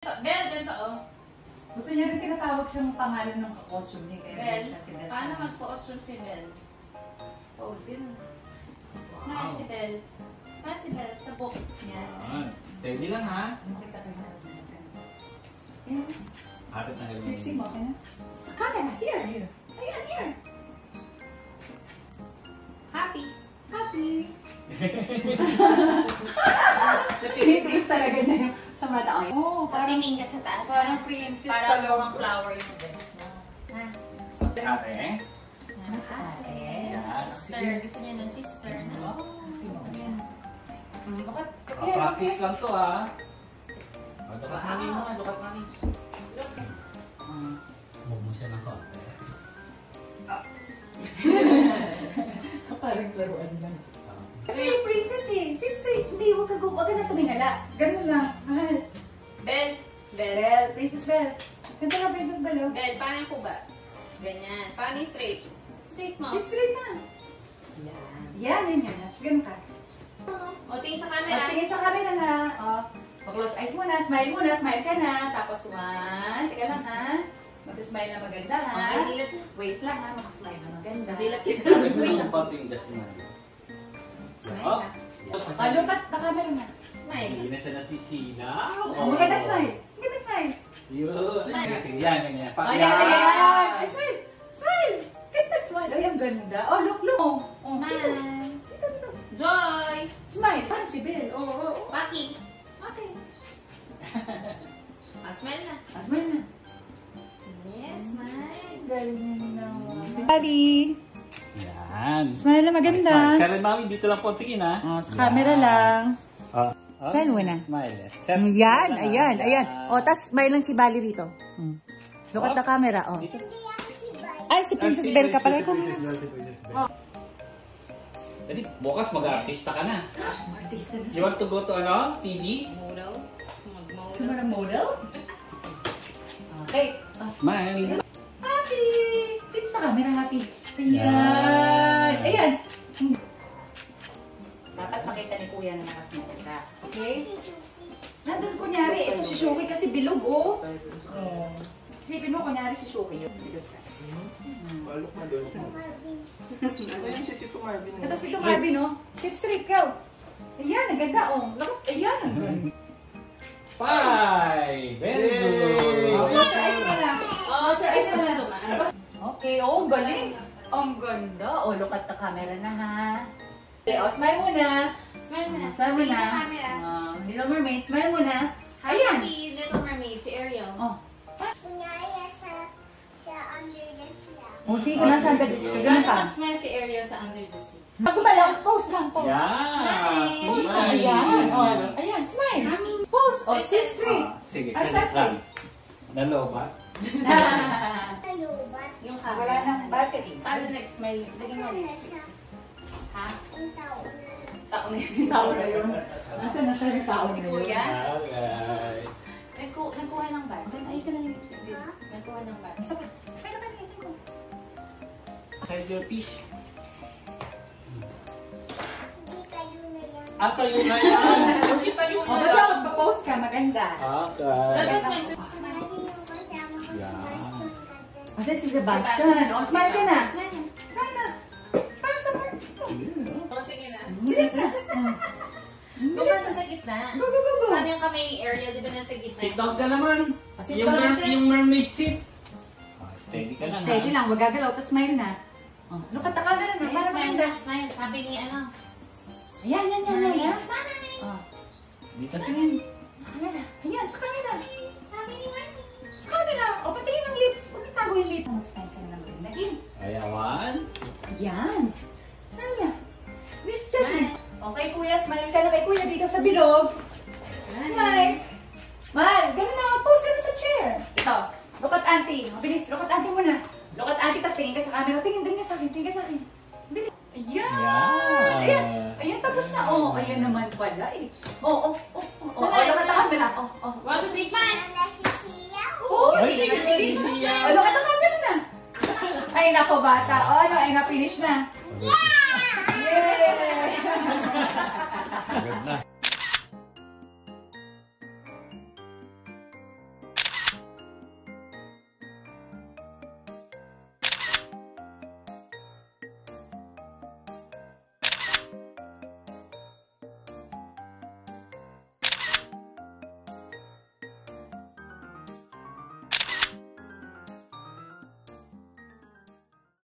Bel, ganito oh. Gusto niya rin tinatawag siyang pangalan ng costume niya. Kaya Bel, siya si Bel. paano mag-costume si Bel? Pose yun. Smile si Bel. Smile si Bel sa book. Yan. Steady lang ha. Ayan. Harap na rin. Fixing mo, kaya? Sa camera, here. Ayan, here. Happy. Happy. Napinitis talaga niya sa mata. Oo, Tapos tingin ka sa taas. parang princess Parang talaga. mga flower yung dress mo. Ha? Ate. Sa ate. Yes. Sister. Gusto niya ng sister. No? Bakit? Practice lang to ha. Lukat namin mo nga, lukat namin. Huwag mo siya ng kape. Parang laruan lang. Kasi yung princess eh. Sige, hindi, huwag ka na tumingala. Ganun lang. Mahal. Bel. Bel. Belle, Princess Belle. Ganda na, Princess Belle. Oh. Bel, paano po ba? Ganyan. Paano yung straight? Straight mo. Sit straight na. Yan. Sige, ganun ka. O, tingin sa O, camera. tingin sa camera na. O, close eyes muna. Smile ka na. Tapos one. Teka lang ha. Magsasmile na maganda ha. Okay, dilat. Wait lang ha. Magsasmile na maganda. Dilat. Wait lang pa yung dasiman. Smile Oh. na. Look at the camera na. Smile. Hindi na siya nasisila. Maganda smile. Maganda smile. Yun. Sige, yan. Ayan. Yan. Smile. Ganda smile. Ay, ang ganda. Oh, look. Oh, Smile. Dito. Joy. Smile. Parang si Belle. Baki. Okay. Smile na. Smile na. Yes, smile. Galing naman. Daddy. Yan. Smile na maganda. Sir and Mami, dito lang po tingin ha. Oh, sa camera lang. Smile muna. Smile. Yan, ayan. O, tas smile lang si Bali rito. Look at the camera, oh. Ay, si Princess Belle ka pala. Jadi, bukas mag-artista ka na. Artista na You want to go to ano? TV? Model. Sumag-model. Sumara model? Okay. Smile. Happy! Dito sa camera, happy. Ayan. Dapat makita ni Kuya na nakasmile ka. Okay? Nandun kunyari, ito si Shuki kasi bilog, oh. Isipin mo, kunyari si Shuki yung bilog ka. Balok na doon. Ayan si Tito Marvin. At tapos Tito Marvin, oh. Sit straight ka, oh. Ayan, ang ganda, oh. Ayan, ang ganda. 5! Very good! Close your eyes mo na. Close your eyes mo na dumaan. Okay, oh, galing. Ang ganda. Oh, look at the camera na, ha. Okay, oh, smile muna. Smile na. Smile muna. Tingin sa camera. Little Mermaid, smile muna. How Ayan. si Little Mermaid, si Ariel. Oh. Kunyaya sa under the sea. Oh, sige na sa ganda. Ganun Paano pa. mag-smile si Ariel sa Under the Sea? Pag gumalaw, pose lang, pose. Yeah! Pose lang. Ayan. Oh, ayan, smile. Pose. Oh, sit straight. Sige, Ah, sige sit lang. Dalawa ba? Talubat. Yung Wala camera. nang battery. Paano next smile? Lagyan mo Saan na lips. siya? Ha? Ang tao na. Tao na yun. Tao na yun. Nasaan na siya yung tao Si na yun? Kuya? Alright. Nagkuha ng bar. Ayusin na yung lips. Nagkuha ng bar. Isa pa. Kaya naman, isin ko. Side your fish. Hindi kayo na yan. At tayo na yan! Hindi tayo Oh, basta magpa-pose ka, maganda. Okay. Dapat may Marami yung kasama ko Yeah. sa Bastion Gata. Kasi si Sebastian. Oh, smile ka na. Smile na. Smile na. Smile sa part. O, sige na. Bilis na. Bukas na sa gitna. Go, go, go, go. Paano yung kamay ni Ariel? Di ba nasa gitna? Sit down ka naman. Sit Yung, down mer- ka. yung mermaid sit. Steady ka lang Steady ha. lang, wag gagalaw. Tapos smile na. Oh, look at the camera na. Ay, Para smile maganda. na. Smile. Sabi ni ano? Ayan, yan. Smile. Oh, Dito tingin. sa camera. Ayan, sa camera. Sabi ni Marty. Sa camera. O, patingin ng lips. Huwag itago yung lips. Mag-smile ka na lang. Naging. Kaya 1. Ayan. Smile na. Miss Jasmine. Okay, kuya. Smile ka na kay kuya dito sa bilog. Smile. Mahal, ganun na. Pose ka na sa chair. Ito. Look at auntie. Mabilis. Look at auntie muna. Look at auntie, tas tingin ka sa camera. Tingin ka sa akin. Tingin ka sa akin. Bilis. Ayan. Yeah. Ayan. Ayan, tapos na. Oh, ayan naman pala eh. Oh. Sana, Look at the sana. camera. Oh. 1, 2, 3, smile! Nasa siya. Oh, Ay, tingin ka tingin sa siya. Oh, look at the camera na. Ay, nako bata. Oh, ano, ay na-finish na. Yeah!